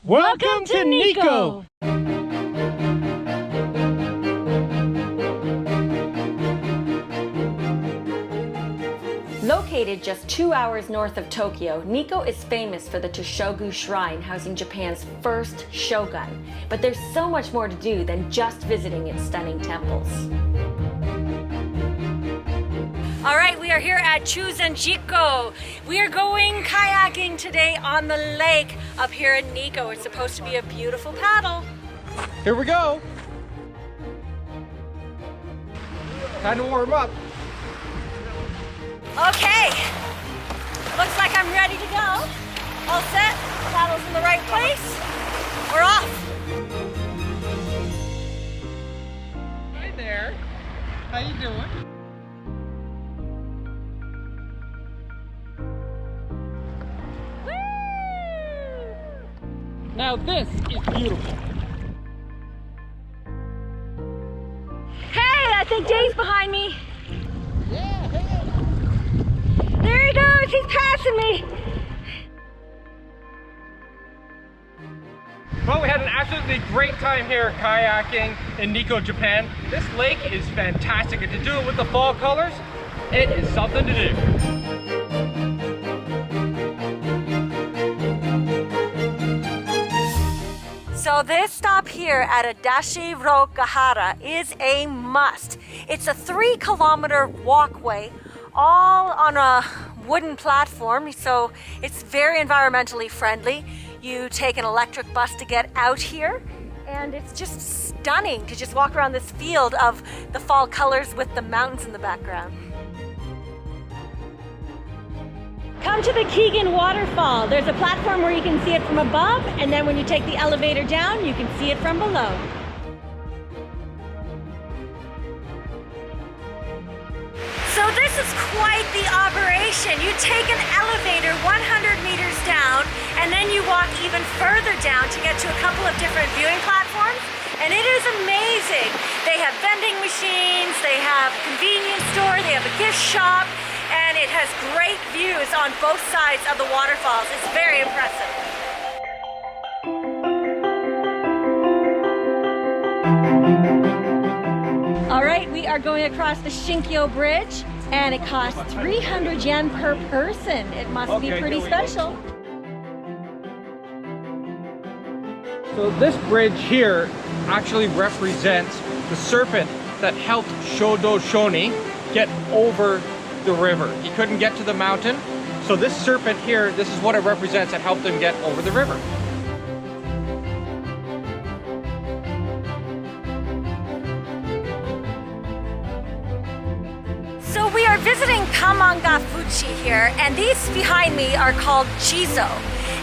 Welcome to Nikko! Located just 2 hours north of Tokyo, Nikko is famous for the Tosho-Gu Shrine housing Japan's first shogun. But there's so much more to do than just visiting its stunning temples. All right, we are here at Chuzenzi. We are going kayaking today on the lake up here in Nikko. It's supposed to be a beautiful paddle. Here we go! Time to warm up. Okay, looks like I'm ready to go. All set, paddles in the right place. We're off. Hi there. How you doing? Now this is beautiful. Hey, I think Dave's behind me. Yeah, hey. There he goes, he's passing me. Well, we had an absolutely great time here kayaking in Nikko, Japan. This lake is fantastic, and to do it with the fall colors, it is something to do. So this stop here at Akechiddaira is a must. It's a 3-kilometer walkway all on a wooden platform, so it's very environmentally friendly. You take an electric bus to get out here, and it's just stunning to just walk around this field of the fall colors with the mountains in the background. Come to the Kegon waterfall. There's a platform where you can see it from above, and then when you take the elevator down, you can see it from below. So this is quite the operation. You take an elevator 100 meters down, and then you walk even further down to get to a couple of different viewing platforms, and it is amazing. They have vending machines, they have a convenience store, they have a gift shop, and it has great views on both sides of the waterfalls. It's very impressive. All right, we are going across the Shinkyo Bridge, and it costs 300 yen per person. It must be pretty special. So this bridge here actually represents the serpent that helped Shodo Shoni get over the river. He couldn't get to the mountain, so this serpent here, this is what it represents that helped him get over the river. So we are visiting Kanmangafuchi here, and these behind me are called Jizo.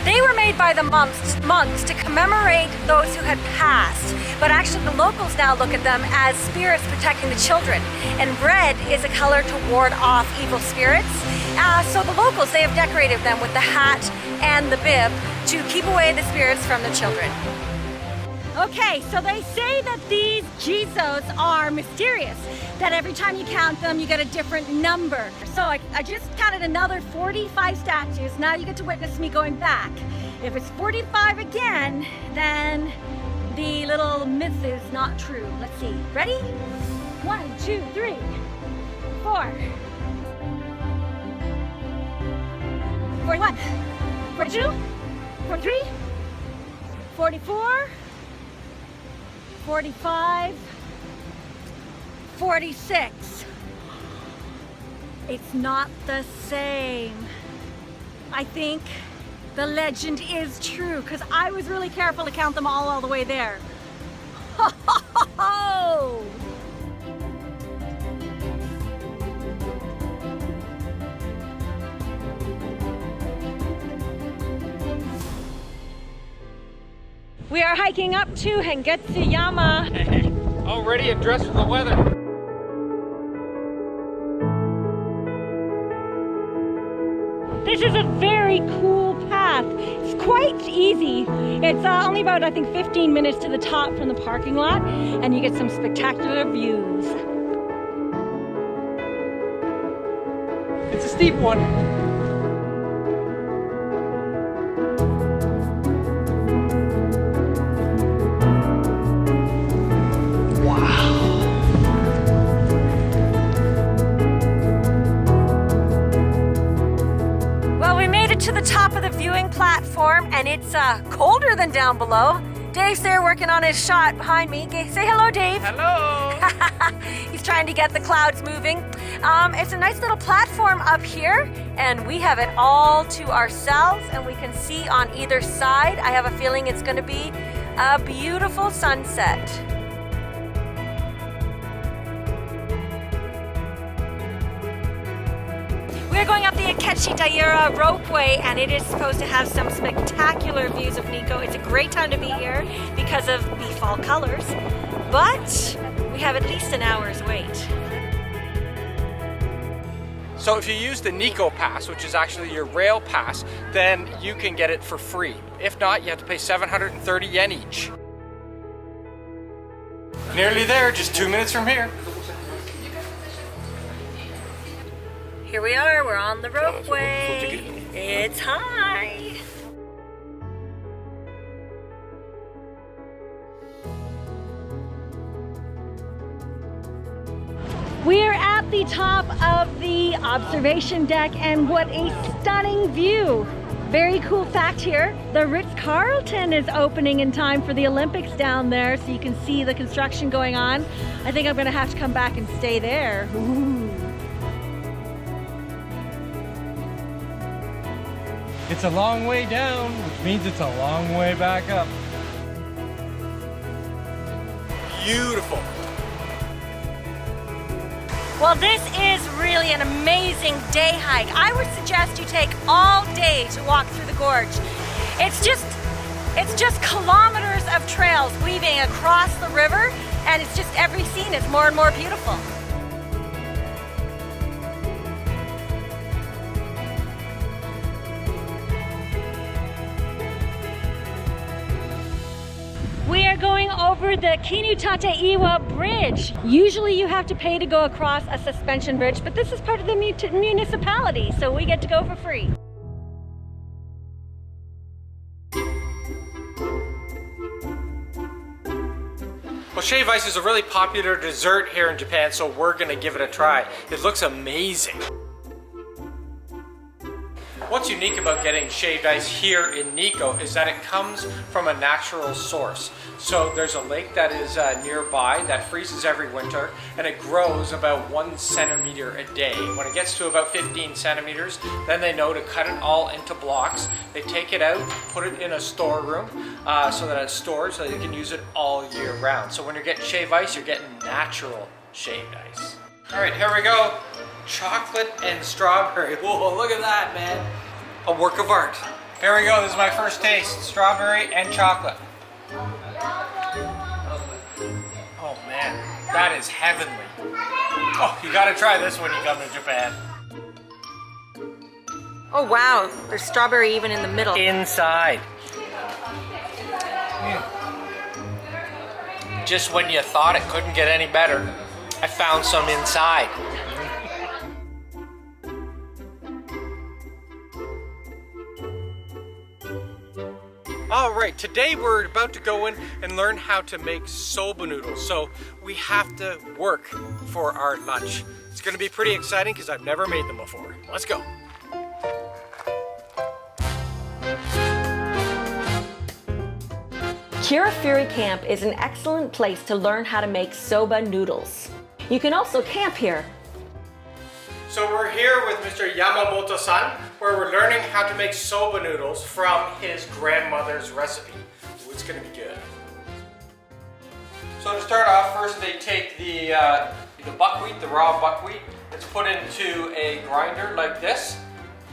They were made by the monks to commemorate those who had passed, but actually the locals now look at them as spirits protecting the children. And red is a color to ward off evil spirits. So the locals, they have decorated them with the hat and the bib to keep away the spirits from the children. Okay, so they say that these Jizos are mysterious, that every time you count them, you get a different number. So I just counted another 45 statues. Now you get to witness me going back. If it's 45 again, then the little myth is not true. Let's see. Ready? 1, 2, 3, 4. 41, 42, 43, 44, 45, 46. It's not the same. I think the legend is true, because I was really careful to count them all the way there. Ho, ho, ho, ho! We are hiking up to Hangetsu Yama. Already addressed for the weather. This is a very cool path. It's quite easy. It's only about, I think, 15 minutes to the top from the parking lot, and you get some spectacular views. It's a steep one. platform, and it's colder than down below. Dave's there working on his shot behind me. Say hello, Dave. Hello. He's trying to get the clouds moving. It's a nice little platform up here, and we have it all to ourselves, and we can see on either side. I have a feeling it's going to be a beautiful sunset. We're going up the Akechiddaira Ropeway, and it is supposed to have some spectacular views of Nikko. It's a great time to be here because of the fall colors, but we have at least an hour's wait. So if you use the Nikko Pass, which is actually your rail pass, then you can get it for free. If not, you have to pay 730 yen each. Nearly there, just 2 minutes from here. Here we are, we're on the ropeway. It's high. We're at the top of the observation deck, and what a stunning view. Very cool fact here, the Ritz-Carlton is opening in time for the Olympics down there, so you can see the construction going on. I think I'm gonna have to come back and stay there. Ooh. It's a long way down, which means it's a long way back up. Beautiful. Well, this is really an amazing day hike. I would suggest you take all day to walk through the gorge. It's just kilometers of trails weaving across the river, and it's just every scene is more and more beautiful. We are going over the Kinugawaiwa Bridge. Usually you have to pay to go across a suspension bridge, but this is part of the municipality, so we get to go for free. Well, shaved ice is a really popular dessert here in Japan, so we're gonna give it a try. It looks amazing. What's unique about getting shaved ice here in Nikko is that it comes from a natural source. So there's a lake that is nearby that freezes every winter, and it grows about 1 centimeter a day. When it gets to about 15 centimeters, then they know to cut it all into blocks. They take it out, put it in a storeroom so that it's stored so that you can use it all year round. So when you're getting shaved ice, you're getting natural shaved ice. All right, here we go. Chocolate and strawberry. Whoa, look at that, man. A work of art. Here we go, this is my first taste. Strawberry and chocolate. Oh man, that is heavenly. Oh, you gotta try this when you come to Japan. Oh wow, there's strawberry even in the middle. Inside. Just when you thought it couldn't get any better, I found some inside. All right, today we're about to go in and learn how to make soba noodles. So we have to work for our lunch. It's gonna be pretty exciting because I've never made them before. Let's go. Kirifuri Camp is an excellent place to learn how to make soba noodles. You can also camp here. So we're here with Mr. Yamamoto-san, where we're learning how to make soba noodles from his grandmother's recipe. Ooh, it's gonna be good. So to start off, first they take the buckwheat, the raw buckwheat. It's put into a grinder like this.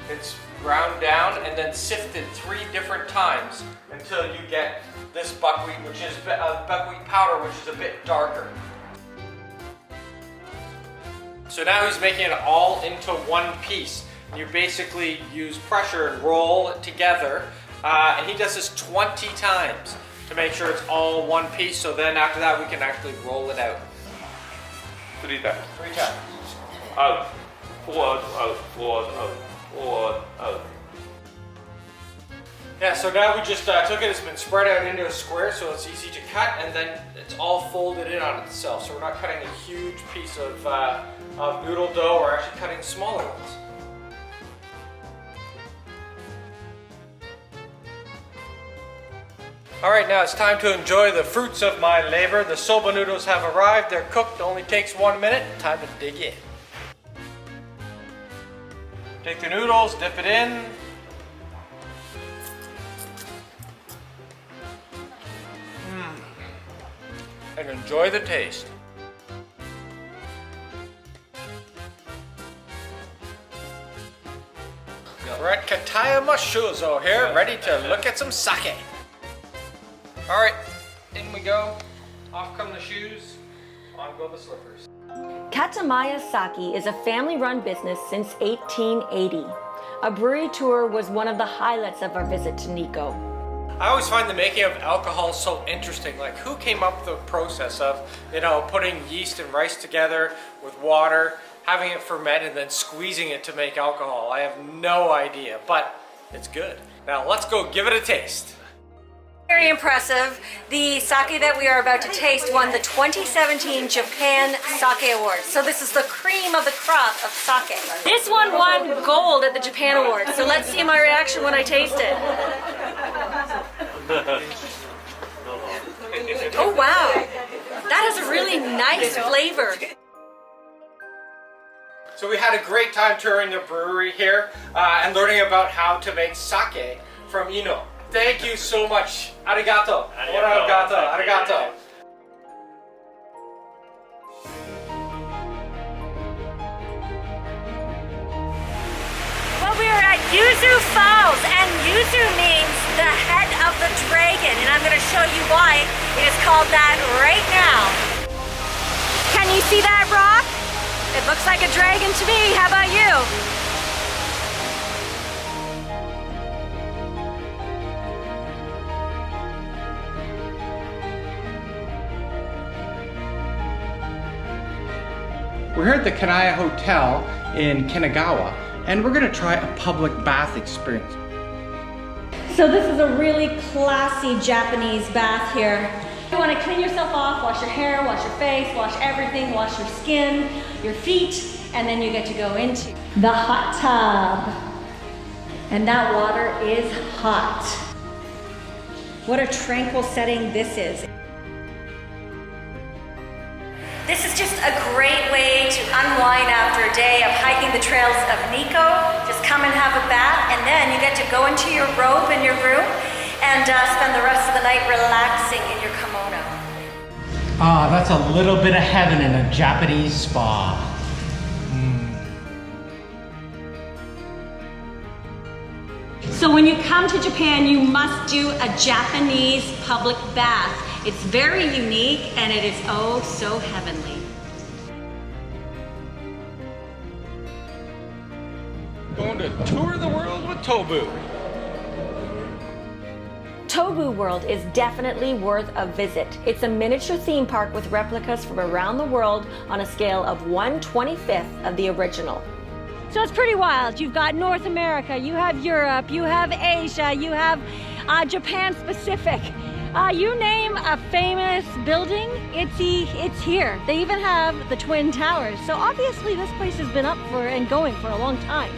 It's ground down and then sifted 3 different times until you get this buckwheat, which is buckwheat powder, which is a bit darker. So now he's making it all into one piece. You basically use pressure and roll it together. And he does this 20 times to make sure it's all one piece. So then after that, we can actually roll it out. 3 times. 3 times. Out. Forward, out, forward, out, forward, out. Yeah, so now we just took it, it's been spread out into a square so it's easy to cut, and then it's all folded in on itself. So we're not cutting a huge piece of noodle dough, we're actually cutting smaller ones. All right, now it's time to enjoy the fruits of my labor. The soba noodles have arrived. They're cooked. It only takes 1 minute. Time to dig in. Take the noodles, dip it in. And enjoy the taste. We're at Katayama Sake here, ready to look at some sake. All right, in we go. Off come the shoes, on go the slippers. Katayama Sake is a family-run business since 1880. A brewery tour was one of the highlights of our visit to Nikko. I always find the making of alcohol so interesting. Like, who came up with the process of, putting yeast and rice together with water, having it ferment, and then squeezing it to make alcohol? I have no idea, but it's good. Now let's go give it a taste. Very impressive. The sake that we are about to taste won the 2017 Japan Sake Awards. So this is the cream of the crop of sake. This one won gold at the Japan Awards. So let's see my reaction when I taste it. Oh wow, that has a really nice flavor. So we had a great time touring the brewery here and learning about how to make sake from Ino. Thank you so much. Arigato. Arigato. Arigato. Well, we are at Ryuzu Falls, and Ryuzu means the head of the dragon, and I'm going to show you why it is called that right now. Can you see that rock? It looks like a dragon to me. How about you? We're here at the Kanaya Hotel in Kinugawa, and we're gonna try a public bath experience. So this is a really classy Japanese bath here. You want to clean yourself off, wash your hair, wash your face, wash everything, wash your skin, your feet, and then you get to go into the hot tub. And that water is hot. What a tranquil setting this is. This is just a great way to unwind after a day of hiking the trails of Nikko. Just come and have a bath, and then you get to go into your robe in your room and spend the rest of the night relaxing in your kimono. Ah, that's a little bit of heaven in a Japanese spa. So when you come to Japan, you must do a Japanese public bath. It's very unique, and it is oh so heavenly. Going to tour the world with Tobu. Tobu World is definitely worth a visit. It's a miniature theme park with replicas from around the world on a scale of 1/25 of the original. So it's pretty wild. You've got North America, you have Europe, you have Asia, you have Japan specific. You name a famous building, it's here. They even have the Twin Towers. So obviously this place has been up for and going for a long time.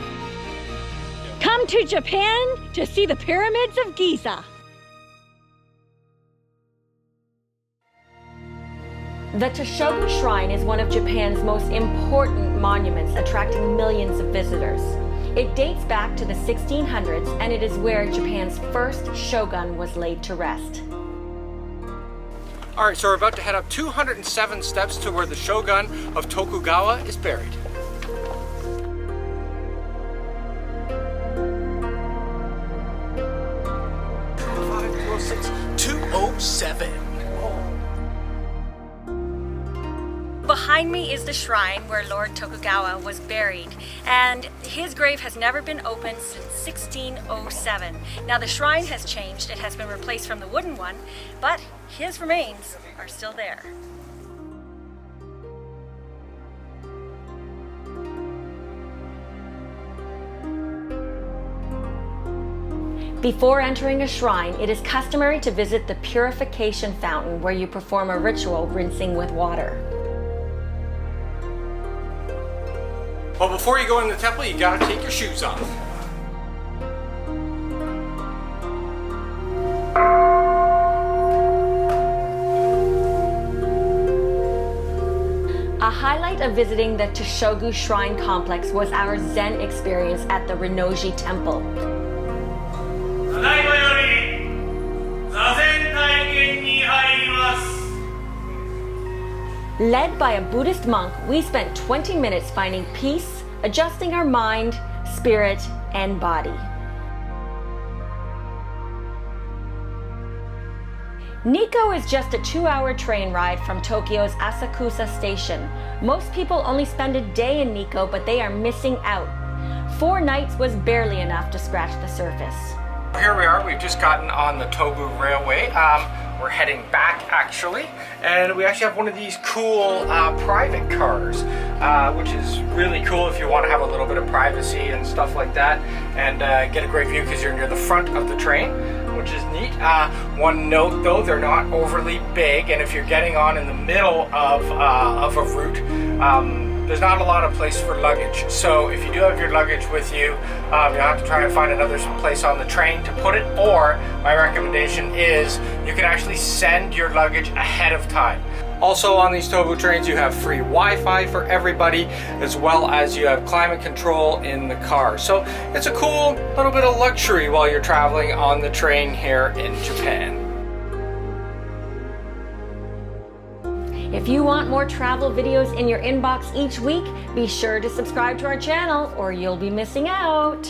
Come to Japan to see the pyramids of Giza. The Tosho-Gu Shrine is one of Japan's most important monuments, attracting millions of visitors. It dates back to the 1600s, and it is where Japan's first shogun was laid to rest. All right, so we're about to head up 207 steps to where the shogun of Tokugawa is buried. 207. Behind me is the shrine where Lord Tokugawa was buried, and his grave has never been opened since 1607. Now the shrine has changed, it has been replaced from the wooden one, but his remains are still there. Before entering a shrine, it is customary to visit the purification fountain where you perform a ritual rinsing with water. Well, before you go in the temple, you gotta take your shoes off. highlight of visiting the Tosho-Gu Shrine complex was our Zen experience at the Rinnoji Temple. Led by a Buddhist monk, we spent 20 minutes finding peace, adjusting our mind, spirit, and body. Nikko is just a 2-hour train ride from Tokyo's Asakusa station. Most people only spend a day in Nikko, but they are missing out. 4 nights was barely enough to scratch the surface. Here we are, we've just gotten on the Tobu Railway. We're heading back actually, and we actually have one of these cool private cars, which is really cool if you want to have a little bit of privacy and stuff like that, and get a great view because you're near the front of the train, which is neat. One note though, they're not overly big, and if you're getting on in the middle of a route, there's not a lot of place for luggage. So if you do have your luggage with you, you'll have to try and find another place on the train to put it, or my recommendation is you can actually send your luggage ahead of time. Also on these Tobu trains you have free Wi-Fi for everybody, as well as you have climate control in the car. So it's a cool little bit of luxury while you're traveling on the train here in Japan. If you want more travel videos in your inbox each week, be sure to subscribe to our channel or you'll be missing out.